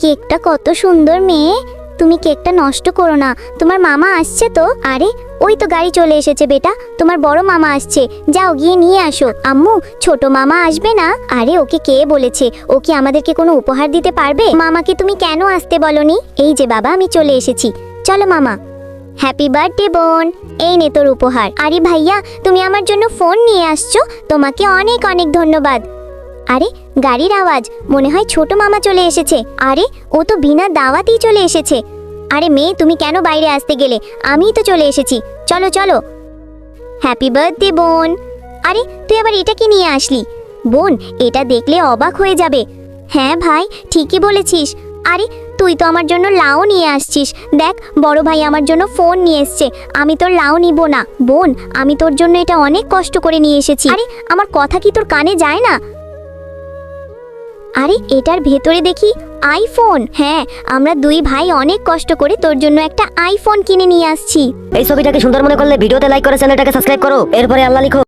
কেকটা কত সুন্দর মেয়ে, তুমি কেকটা নষ্ট করো না। তোমার মামা আসছে তো। আরে ওই তো গাড়ি চলে এসেছে বেটা, তোমার বড় মামা আসছে, যাও গিয়ে নিয়ে আসো। আম্মু, ছোট মামা আসবে না? আরে ওকে কে বলেছে? ও কি আমাদেরকে কোনো উপহার দিতে পারবে? মামাকে তুমি কেন আসতে বলনি? এই যে বাবা, আমি চলে এসেছি, চলো মামা। হ্যাপি বার্থডে বোন, এই নে তোর উপহার। আরে ভাইয়া, তুমি আমার জন্য ফোন নিয়ে আসছো, তোমাকে অনেক অনেক ধন্যবাদ। আরে গাড়ির আওয়াজ, মনে হয় ছোট মামা চলে এসেছে। আরে ও তো বিনা দাওয়াতেই চলে এসেছে। আরে মেয়ে, তুমি কেন বাইরে আসতে গেলে? আমিই তো চলে এসেছি, চলো চলো। হ্যাপি বার্থডে বোন। আরে তুই আবার এটা কি নিয়ে আসলি? বোন, এটা দেখলে অবাক হয়ে যাবে। হ্যাঁ ভাই, ঠিকই বলেছিস। আরে তুই তো আমার জন্য লাউ নিয়ে আসছিস। দেখ, বড় ভাই আমার জন্য ফোন নিয়ে এসছে, আমি তোর লাউ নিব না। বোন, আমি তোর জন্য এটা অনেক কষ্ট করে নিয়ে এসেছি। আরে আমার কথা কি তোর কানে যায় না? আরে এটার ভেতরে দেখি আইফোন। হ্যাঁ, আমরা দুই ভাই অনেক কষ্ট করে তোর জন্য একটা আইফোন কিনে নিয়ে আসছি। এই ছবিটাকে সুন্দর মনে করলে ভিডিওতে লাইক করে চ্যানেলটাকে সাবস্ক্রাইব করো, এরপরে আল্লাহ লিখো।